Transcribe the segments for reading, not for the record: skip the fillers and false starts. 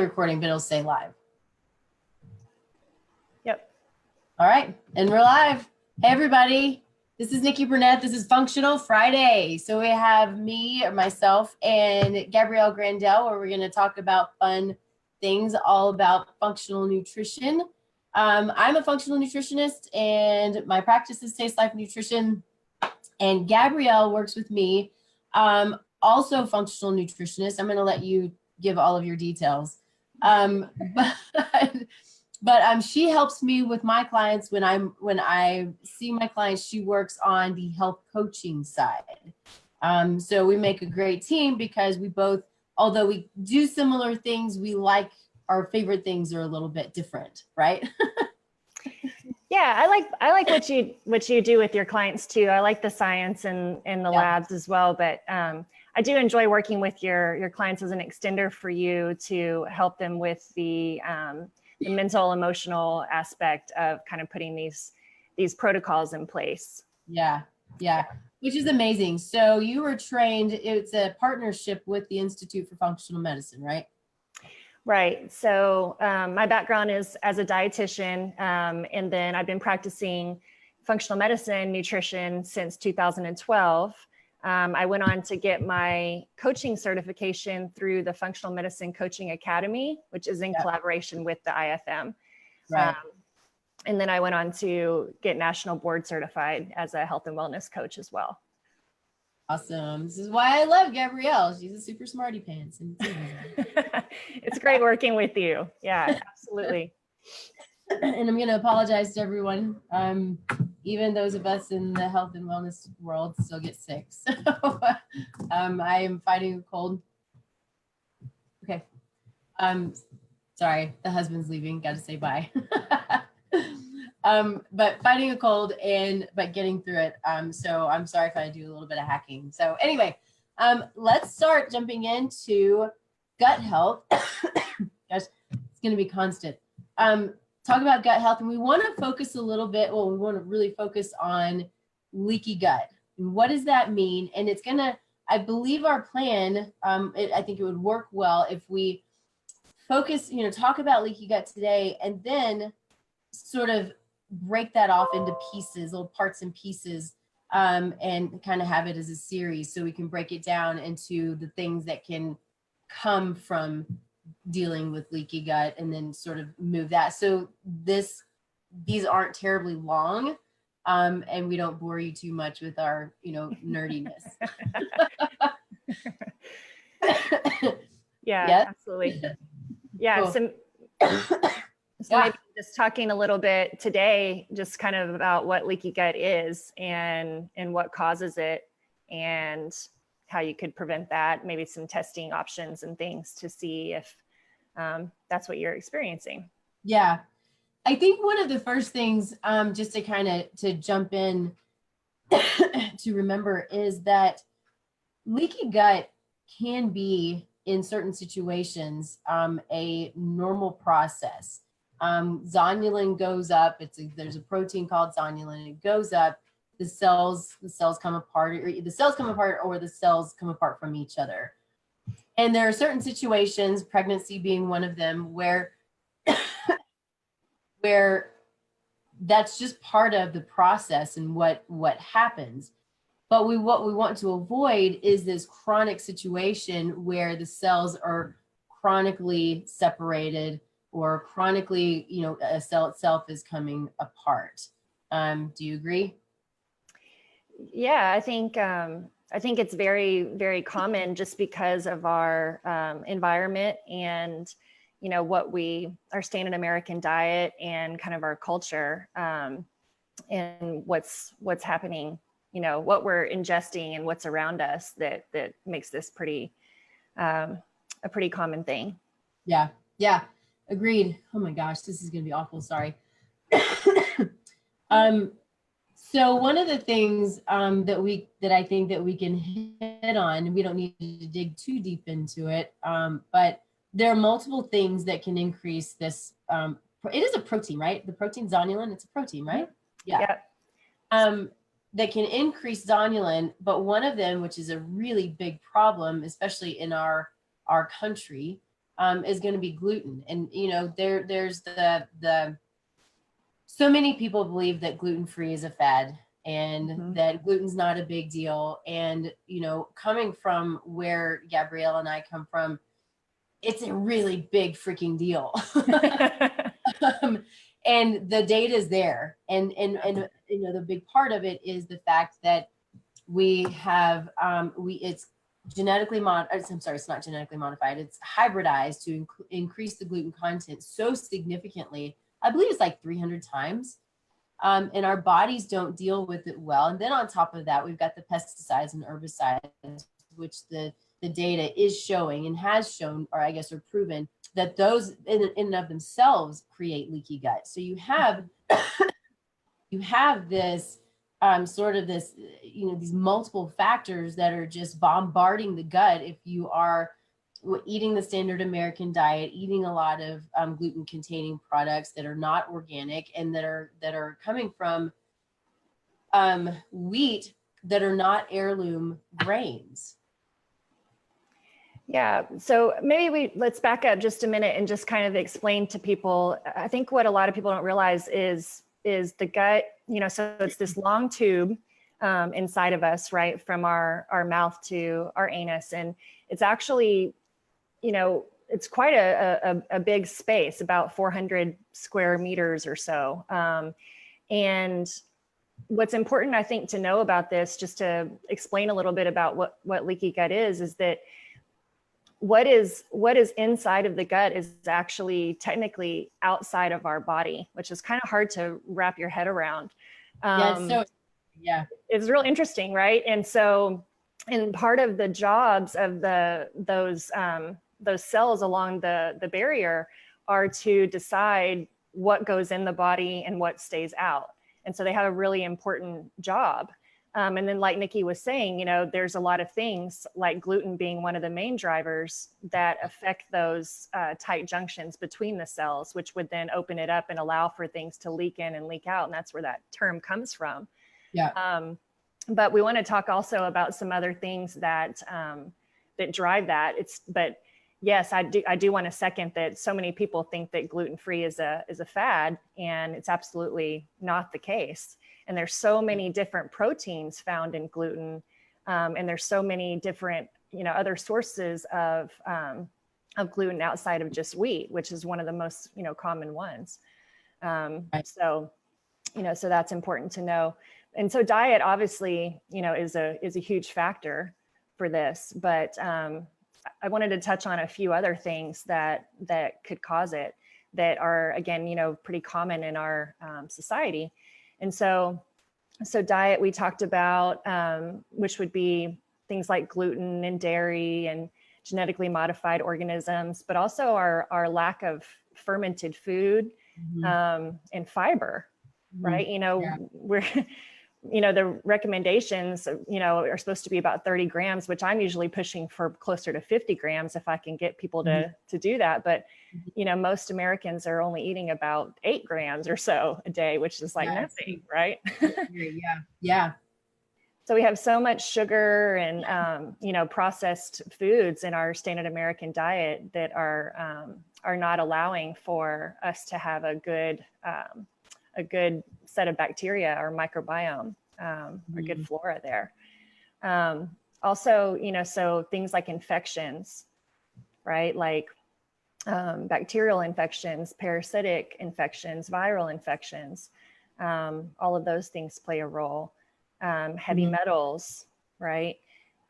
recording, but it'll say live. Yep. All right, and we're live. Hey, everybody. This is Nikki Burnett. This is Functional Friday. So we have me, or myself, and Gabrielle Grandel, where we're going to talk about fun things all about functional nutrition. I'm a functional nutritionist, and my practice is Taste Life Nutrition. And Gabrielle works with me, also functional nutritionist. I'm going to let you give all of your details. But she helps me with my clients when I see my clients. She works on the health coaching side. So we make a great team because we both, although we do similar things, we like our favorite things are a little bit different, right? Yeah, I like what you do with your clients too. I like the science and the labs as well, but I do enjoy working with your clients as an extender for you to help them with the mental, emotional aspect of kind of putting these protocols in place. Yeah, which is amazing. So you were trained, it's a partnership with the Institute for Functional Medicine, right? Right. So my background is as a dietitian, and then I've been practicing functional medicine, nutrition since 2012. I went on to get my coaching certification through the Functional Medicine Coaching Academy, which is in collaboration with the IFM. Right. And then I went on to get national board certified as a health and wellness coach as well. Awesome. This is why I love Gabrielle. She's a super smarty pants. And it's great working with you. Yeah, absolutely. And I'm going to apologize to everyone. Even those of us in the health and wellness world still get sick. So I am fighting a cold. Okay. Sorry, the husband's leaving. Got to say bye. But fighting a cold but getting through it. So I'm sorry if I do a little bit of hacking. So anyway, let's start jumping into gut health. Gosh, it's going to be constant. Talk about gut health, and we want to focus a little bit. Well, we want to really focus on leaky gut. And what does that mean? And it's going to, I believe our plan, I think it would work well if we focus, talk about leaky gut today, and then sort of break that off into pieces, little parts and pieces, and kind of have it as a series so we can break it down into the things that can come from dealing with leaky gut and then sort of move that. So these aren't terribly long, and we don't bore you too much with our, nerdiness. Yeah, absolutely. Yeah. Cool. So maybe just talking a little bit today, just kind of about what leaky gut is and what causes it and how you could prevent that, maybe some testing options and things to see if that's what you're experiencing. Yeah. I think one of the first things, just to kind of to jump in to remember is that leaky gut can be in certain situations a normal process. Zonulin goes up. There's a protein called zonulin. It goes up. The cells come apart, or the cells come apart from each other. And there are certain situations, pregnancy being one of them, where that's just part of the process and what happens. But what we want to avoid is this chronic situation where the cells are chronically separated or chronically, a cell itself is coming apart. Do you agree? Yeah, I think it's very, very common just because of our environment and, what our standard American diet and kind of our culture and what's happening, what we're ingesting and what's around us that makes this a pretty common thing. Yeah. Agreed. Oh my gosh, this is going to be awful. Sorry. So one of the things that I think that we can hit on, we don't need to dig too deep into it, but there are multiple things that can increase this. It is a protein, right? The protein zonulin, it's a protein, right? Yeah. That can increase zonulin, but one of them, which is a really big problem, especially in our country, is going to be gluten. And, you know, there's the so many people believe that gluten-free is a fad and that gluten's not a big deal. And, you know, coming from where Gabrielle and I come from, it's a really big freaking deal. And the data is there. And, you know, the big part of it is the fact that we have, it's genetically I'm sorry, it's not genetically modified. It's hybridized to increase the gluten content so significantly. I believe it's like 300 times. And our bodies don't deal with it well. And then on top of that, we've got the pesticides and herbicides, which the data is showing and has shown, or I guess are proven, that those in and of themselves create leaky gut. So you have this sort of this, you know, these multiple factors that are just bombarding the gut if you are eating the standard American diet, eating a lot of gluten containing products that are not organic and that are coming from wheat that are not heirloom grains. Yeah. So maybe let's back up just a minute and just kind of explain to people. I think what a lot of people don't realize is the gut, you know, so it's this long tube inside of us, right? From our mouth to our anus. And it's actually, you know, it's quite a big space, about 400 square meters or so. And what's important, I think, to know about this, just to explain a little bit about what leaky gut is that what is inside of the gut is actually technically outside of our body, which is kind of hard to wrap your head around. It's real interesting, right? And so, and part of the jobs of those cells along the barrier are to decide what goes in the body and what stays out. And so they have a really important job. And then, like Nikki was saying, you know, there's a lot of things, like gluten being one of the main drivers, that affect those tight junctions between the cells, which would then open it up and allow for things to leak in and leak out. And that's where that term comes from. Yeah. But we want to talk also about some other things that that drive that. But yes, I do want to second that so many people think that gluten-free is a fad, and it's absolutely not the case. And there's so many different proteins found in gluten, and there's so many different, you know, other sources of gluten outside of just wheat, which is one of the most, you know, common ones. So, you know, so that's important to know. And so diet, obviously, you know, is a huge factor for this. But I wanted to touch on a few other things that could cause it, that are, again, you know, pretty common in our society. And so diet, we talked about, which would be things like gluten and dairy and genetically modified organisms, but also our lack of fermented food, and fiber, right? You know, you know, the recommendations, you know, are supposed to be about 30 grams, which I'm usually pushing for closer to 50 grams if I can get people to do that. But, you know, most Americans are only eating about 8 grams or so a day, which is like nothing, right? Yeah. So we have so much sugar and, you know, processed foods in our standard American diet that are not allowing for us to have a good set of bacteria or microbiome, or good flora there. Also, you know, so things like infections, right? Like bacterial infections, parasitic infections, viral infections, all of those things play a role. Heavy metals, right?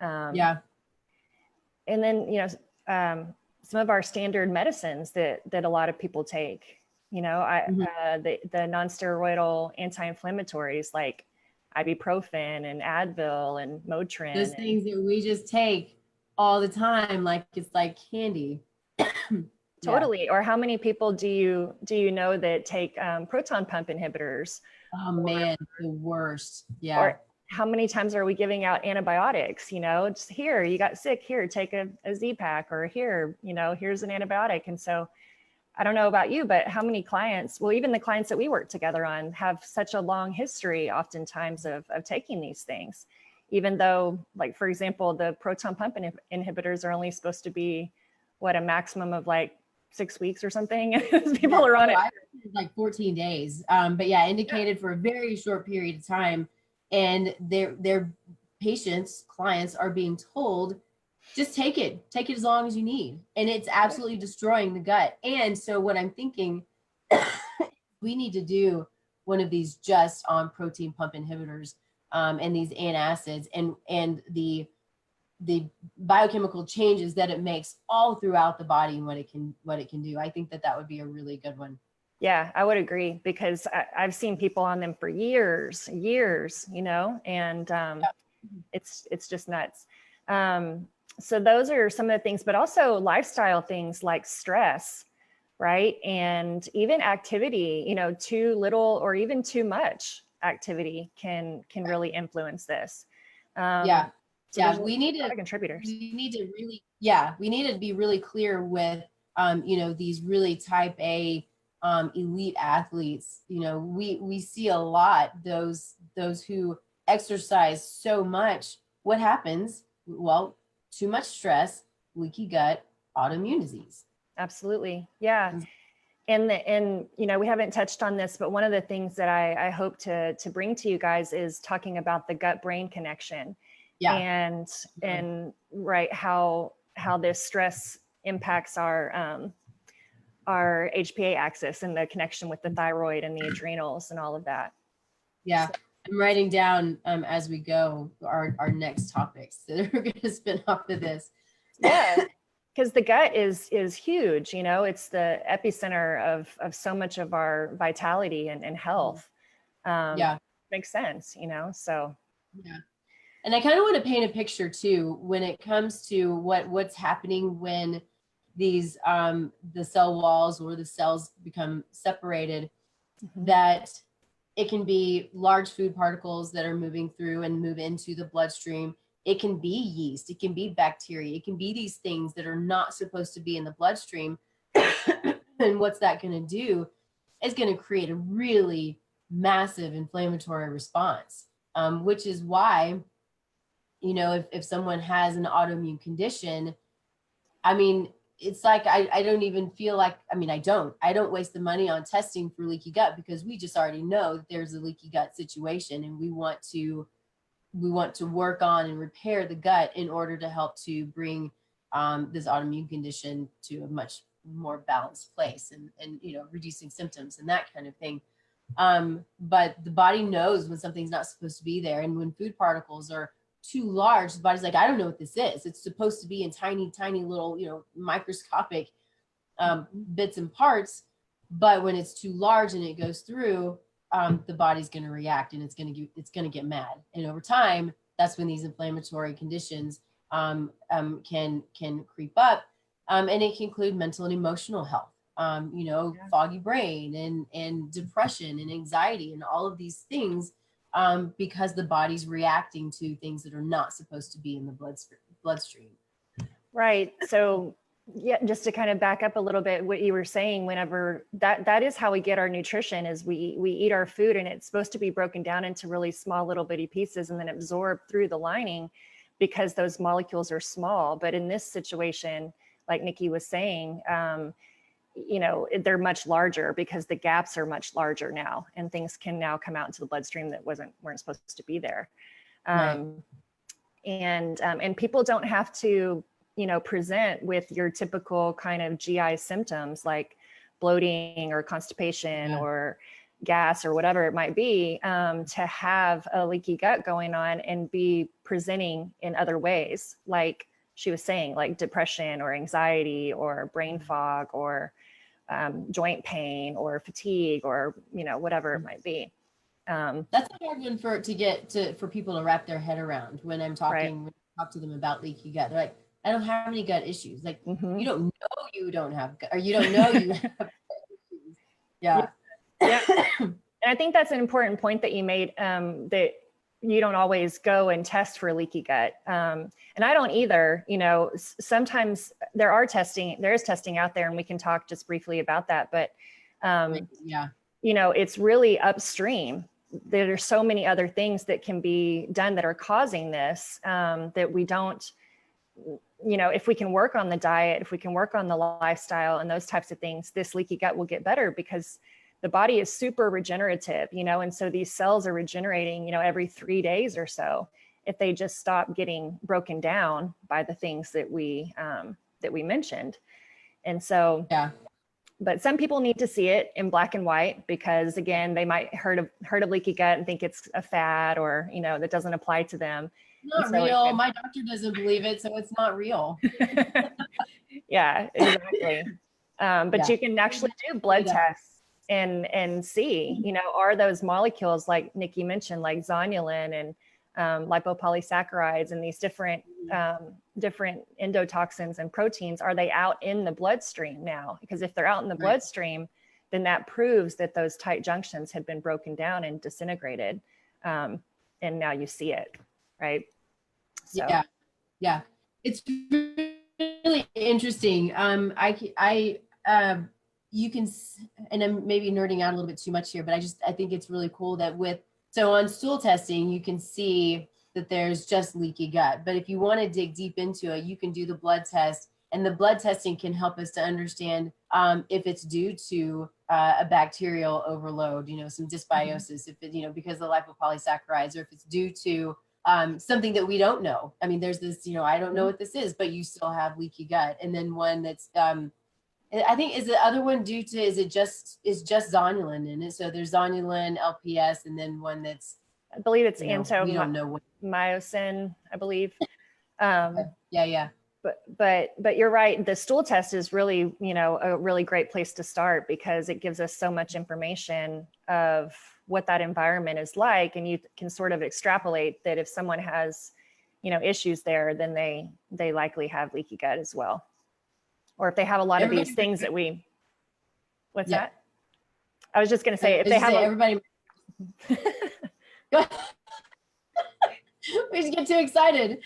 And then, you know, some of our standard medicines that a lot of people take, you know, the non-steroidal anti-inflammatories like ibuprofen and Advil and Motrin. Those things that we just take all the time, like it's like candy. Totally. Or how many people do you know that take proton pump inhibitors? Oh man, the worst. Yeah. Or how many times are we giving out antibiotics? You know, just here, you got sick, here, take a Z-Pak, or here, you know, here's an antibiotic. And so I don't know about you, but how many clients, well, even the clients that we work together on, have such a long history oftentimes of taking these things, even though, like, for example, the proton pump inhibitors are only supposed to be what, a maximum of like 6 weeks or something. People are on it. Like 14 days. But yeah, indicated for a very short period of time. And their patients, clients are being told, just take it as long as you need. And it's absolutely destroying the gut. And so what I'm thinking, we need to do one of these just on protein pump inhibitors, and these antacids and the biochemical changes that it makes all throughout the body and what it can do. I think that would be a really good one. Yeah, I would agree, because I've seen people on them for years, you know, and it's just nuts. So those are some of the things, but also lifestyle things like stress, right? And even activity, you know, too little or even too much activity can really influence this. So we need to contributors. We need to be really clear with you know, these really type A elite athletes. You know, we see a lot those who exercise so much. What happens? Well, too much stress, leaky gut, autoimmune disease. Absolutely. Yeah. And you know, we haven't touched on this, but one of the things that I hope to bring to you guys is talking about the gut brain connection. Yeah. And right, how this stress impacts our HPA axis and the connection with the thyroid and the adrenals and all of that. Yeah. I'm writing down as we go our next topics that we're going to spin off of this. Yeah, because the gut is huge. You know, it's the epicenter of so much of our vitality and health. Makes sense. You know, so yeah. And I kind of want to paint a picture too when it comes to what's happening when these the cell walls or the cells become separated. That it can be large food particles that are moving through and move into the bloodstream. It can be yeast, it can be bacteria, it can be these things that are not supposed to be in the bloodstream. And what's that going to do is going to create a really massive inflammatory response, which is why, you know, if someone has an autoimmune condition, I mean, it's like, I don't even feel like, I mean, I don't waste the money on testing for leaky gut, because we just already know that there's a leaky gut situation, and we want to work on and repair the gut in order to help to bring this autoimmune condition to a much more balanced place, and you know, reducing symptoms and that kind of thing. But the body knows when something's not supposed to be there, and when food particles are too large, the body's like, I don't know what this is. It's supposed to be in tiny little, you know, microscopic bits and parts, but when it's too large and it goes through, the body's going to react, and it's going to get mad, and over time, that's when these inflammatory conditions can creep up, and it can include mental and emotional health, you know, foggy brain and depression and anxiety and all of these things. Because the body's reacting to things that are not supposed to be in the bloodstream. Right. So yeah, just to kind of back up a little bit, what you were saying, whenever that is how we get our nutrition, is we eat our food, and it's supposed to be broken down into really small little bitty pieces and then absorbed through the lining, because those molecules are small. But in this situation, like Nikki was saying, you know, they're much larger, because the gaps are much larger now, and things can now come out into the bloodstream that weren't supposed to be there. Right. And people don't have to, you know, present with your typical kind of GI symptoms like bloating or constipation or gas or whatever it might be, to have a leaky gut going on and be presenting in other ways, like she was saying, like depression or anxiety or brain fog or joint pain or fatigue or, you know, whatever it might be. That's a hard one for people to wrap their head around when I'm talking, when I talk to them about leaky gut. They're like, I don't have any gut issues. Like, you don't know you don't have gut, or you don't know you have gut issues. Yeah. And I think that's an important point that you made, that you don't always go and test for leaky gut. And I don't either. You know, sometimes there is testing out there, and we can talk just briefly about that. But, you know, it's really upstream. There are so many other things that can be done that are causing this, that we don't you know, if we can work on the diet, if we can work on the lifestyle and those types of things, this leaky gut will get better, because the body is super regenerative, you know, and so these cells are regenerating, you know, every 3 days or so, if they just stop getting broken down by the things that we mentioned. And so, Yeah. but some people need to see it in black and white, because again, they might heard of leaky gut and think it's a fad, or, you know, that doesn't apply to them. Not real. My doctor doesn't believe it, so it's not real. Yeah, exactly. But you can actually do blood tests and see, you know, are those molecules, like Nikki mentioned, like zonulin and lipopolysaccharides and these different endotoxins and proteins, are they out in the bloodstream now? Because if they're out in the bloodstream, then that proves that those tight junctions had been broken down and disintegrated. And now you see it, right? So. Yeah. It's really interesting. You can, and I'm maybe nerding out a little bit too much here, but I think it's really cool that so on stool testing, you can see that there's just leaky gut. But if you want to dig deep into it, you can do the blood test, and the blood testing can help us to understand if it's due to a bacterial overload, you know, some dysbiosis, if it, you know, because of the lipopolysaccharides, or if it's due to something that we don't know. I mean, there's this, you know, I don't know what this is, but you still have leaky gut. And then one that's, I think, is the other one due to, is just zonulin in it? So there's zonulin, LPS, and then one that's, I believe it's we don't know what. myosin, I believe. Yeah. But you're right. The stool test is really, you know, a really great place to start, because it gives us so much information of what that environment is like. And you can sort of extrapolate that if someone has, you know, issues there, then they likely have leaky gut as well. Or if they have a lot of these things that what's that? I was just going to say, if they have everybody. We just get too excited.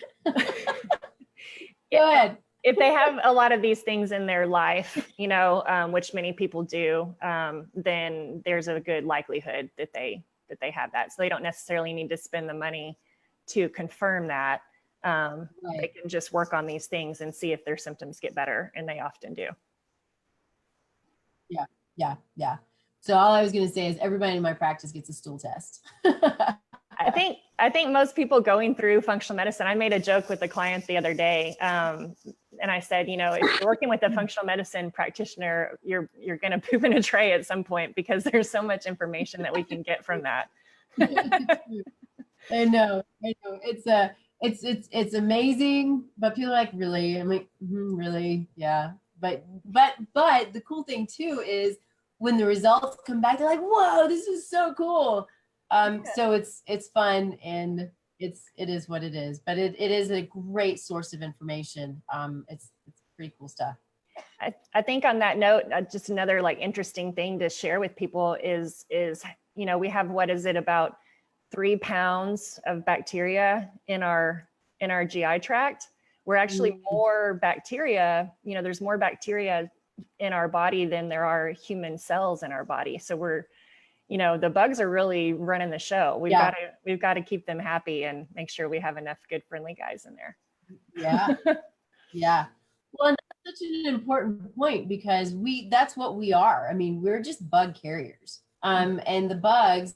Go ahead. If they have a lot of these things in their life, you know, which many people do, then there's a good likelihood that they have that. So they don't necessarily need to spend the money to confirm that. They can just work on these things and see if their symptoms get better, and they often do. Yeah. So all I was going to say is everybody in my practice gets a stool test. I think most people going through functional medicine, I made a joke with a client the other day. And I said, you know, if you're working with a functional medicine practitioner, you're going to poop in a tray at some point, because there's so much information that we can get from that. I know. It's amazing, but people are like, really? I'm like, really? Yeah. But the cool thing too is when the results come back, they're like, whoa, this is so cool. So it's fun, and it is what it is, but it is a great source of information. It's pretty cool stuff. I think on that note, just another like interesting thing to share with people is, you know, we have, what is it, about 3 pounds of bacteria in our GI tract. We're actually more bacteria, you know, there's more bacteria in our body than there are human cells in our body. So we're, you know, the bugs are really running the show. We've got to keep them happy and make sure we have enough good, friendly guys in there. Yeah. Well, and that's such an important point, because that's what we are. I mean, we're just bug carriers. And the bugs,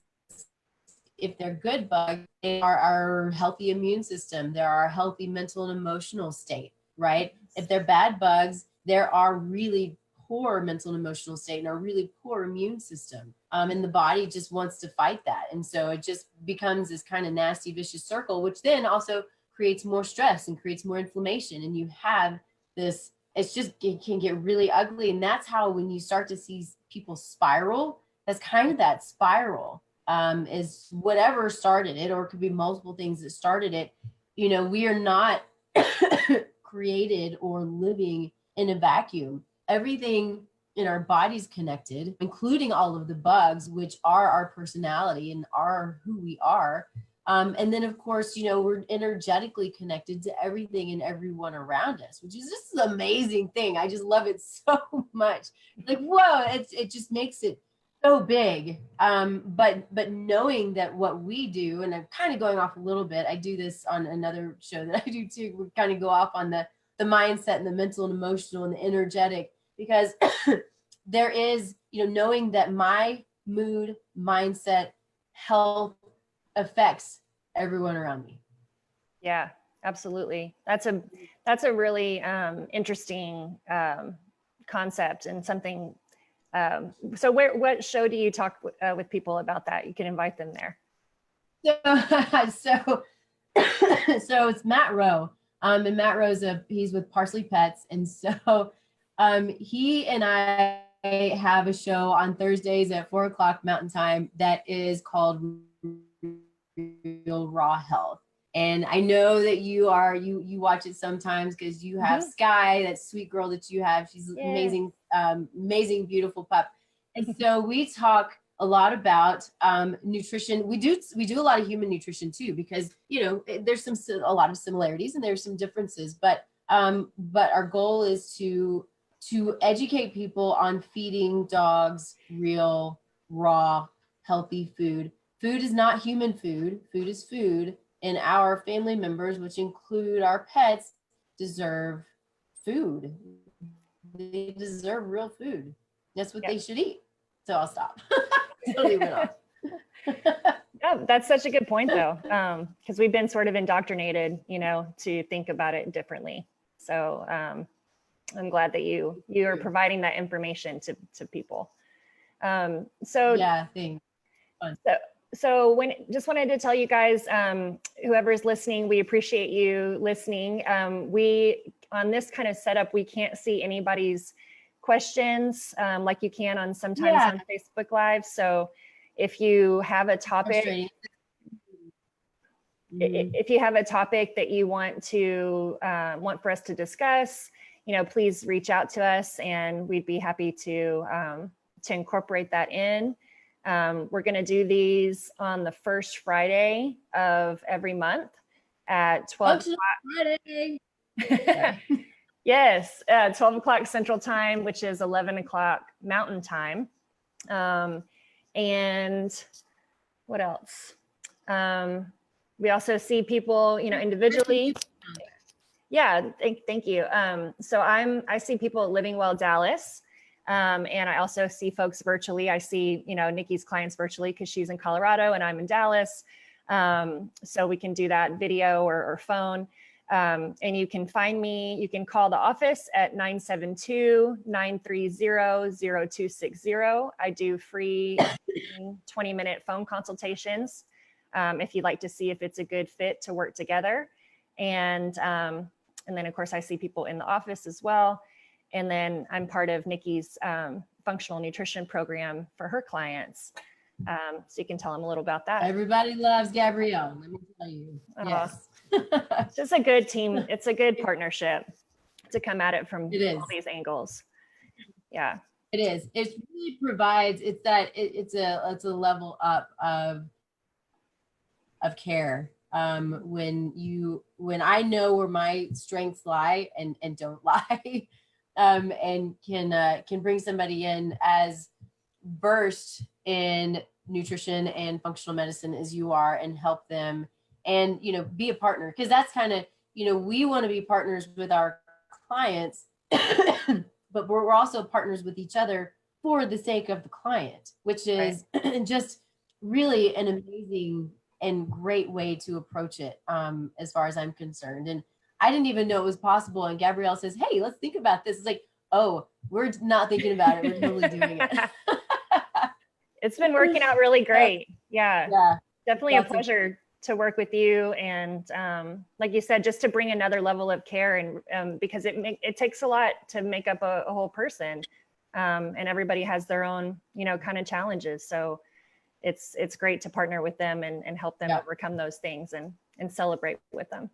if they're good bugs, they are our healthy immune system. They're our healthy mental and emotional state, right? If they're bad bugs, they're our really poor mental and emotional state and our really poor immune system. And the body just wants to fight that. And so it just becomes this kind of nasty, vicious circle, which then also creates more stress and creates more inflammation. And you have this, it can get really ugly. And that's how, when you start to see people spiral, that's kind of that spiral. Is whatever started it, or it could be multiple things that started it. You know, we are not created or living in a vacuum. Everything in our body's connected, including all of the bugs, which are our personality and are who we are. And then, of course, you know, we're energetically connected to everything and everyone around us, which is just an amazing thing. I just love it so much. Like, whoa, it just makes it so big. But knowing that what we do, and I'm kind of going off a little bit, I do this on another show that I do too. We kind of go off on the mindset and the mental and emotional and the energetic, because there is, knowing that my mood, mindset, health affects everyone around me. Yeah, absolutely. That's a really interesting concept, and something. So what show do you talk with people about that? You can invite them there. So it's Matt Rowe. And Matt Rowe's he's with Parsley Pets. And so he and I have a show on Thursdays at 4:00 Mountain Time that is called Real Raw Health. And I know that you watch it sometimes because you have Sky, that sweet girl that you have. She's amazing, amazing, beautiful pup. And so we talk a lot about nutrition. We do a lot of human nutrition too, because there's a lot of similarities and there's some differences. But our goal is to educate people on feeding dogs real, raw, healthy food. Food is not human food. Food is food. And our family members, which include our pets, deserve food. They deserve real food. That's what they should eat. So I'll stop. Totally went off. Yeah, that's such a good point, though, because we've been sort of indoctrinated, to think about it differently. So I'm glad that you are providing that information to people. So yeah, thanks. Fun. So just wanted to tell you guys, whoever's listening, we appreciate you listening. We, on this kind of setup, we can't see anybody's questions like you can on on Facebook Live. So if you have a topic, if you have a topic that you want for us to discuss, please reach out to us, and we'd be happy to incorporate that in. We're going to do these on the first Friday of every month at 12 o'clock. Friday. Yes, 12 o'clock Central Time, which is 11 o'clock Mountain Time. And what else? We also see people, individually. Yeah, thank you. So I see people at Living Well Dallas. And I also see folks virtually. I see, Nikki's clients virtually because she's in Colorado and I'm in Dallas. So we can do that video or phone. And you can find me, you can call the office at 972-930-0260. I do free 20-minute phone consultations if you'd like to see if it's a good fit to work together. And then of course I see people in the office as well. And then I'm part of Nikki's functional nutrition program for her clients. So you can tell them a little about that. Everybody loves Gabrielle, let me tell you. Yes. It's just a good team. It's a good partnership to come at it from all these angles. Yeah. It is. It really provides, it's a level up of care. When I know where my strengths lie and don't lie, and can bring somebody in as versed in nutrition and functional medicine as you are, and help them, and be a partner, because that's kind of we want to be partners with our clients, but we're also partners with each other for the sake of the client, which is just really an amazing and great way to approach it, as far as I'm concerned. And I didn't even know it was possible. And Gabrielle says, hey, let's think about this. It's like, oh, we're not thinking about it. We're totally doing it. It's been working out really great. Yeah. Definitely a pleasure to work with you. And like you said, just to bring another level of care, and because it takes a lot to make up a whole person. And everybody has their own, kind of challenges. So it's great to partner with them and help them overcome those things and celebrate with them.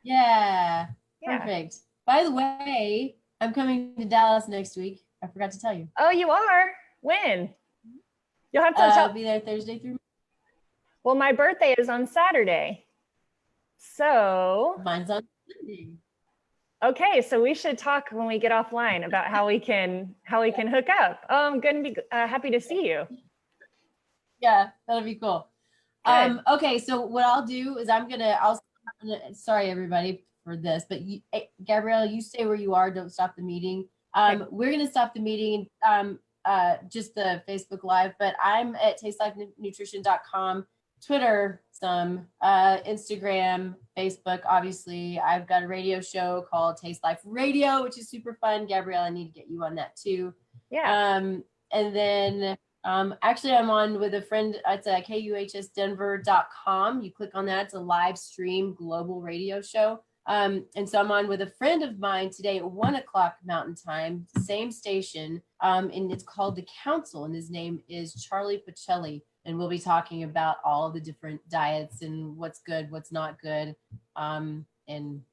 Yeah, perfect. By the way, I'm coming to Dallas next week. I forgot to tell you. Oh, you are? When? You'll have to I'll be there Thursday through. Well, my birthday is on Saturday. So mine's on Sunday. Okay, so we should talk when we get offline about how we can hook up. Oh, I'm going to be happy to see you. Yeah, that'll be cool. Good. Okay, so what I'll do is sorry everybody for this, but Gabrielle, you stay where you are. Don't stop the meeting. We're gonna stop the meeting. Just the Facebook Live, but I'm at tastelifenutrition.com, Twitter, Instagram, Facebook. Obviously, I've got a radio show called Taste Life Radio, which is super fun. Gabrielle, I need to get you on that too. Yeah. And then actually, I'm on with a friend. It's at kuhsdenver.com. You click on that. It's a live stream global radio show. And so I'm on with a friend of mine today at 1:00 Mountain Time, same station. And it's called The Council, and his name is Charlie Pacelli. And we'll be talking about all the different diets and what's good, what's not good, and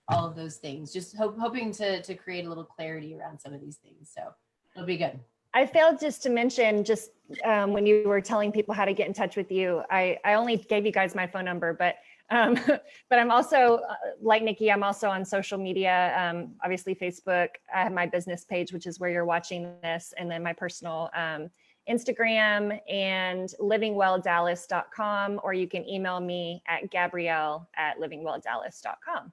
all of those things. Just hoping to create a little clarity around some of these things. So it'll be good. I failed just to mention, when you were telling people how to get in touch with you, I only gave you guys my phone number, but I'm also, like Nikki, I'm also on social media, obviously Facebook. I have my business page, which is where you're watching this, and then my personal Instagram and livingwelldallas.com, or you can email me at gabrielle@livingwelldallas.com.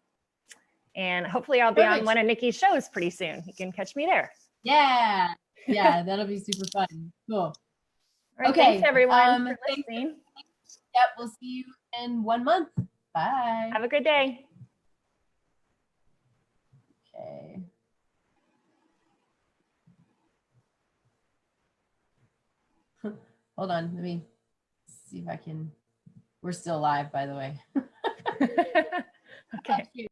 And hopefully I'll be on one of Nikki's shows pretty soon. You can catch me there. Yeah. Yeah, that'll be super fun. Cool. All right, Okay. Thanks everyone for listening. Yep, we'll see you in 1 month. Bye. Have a good day. Okay. Hold on, let me see if I can. We're still live, by the way. Okay.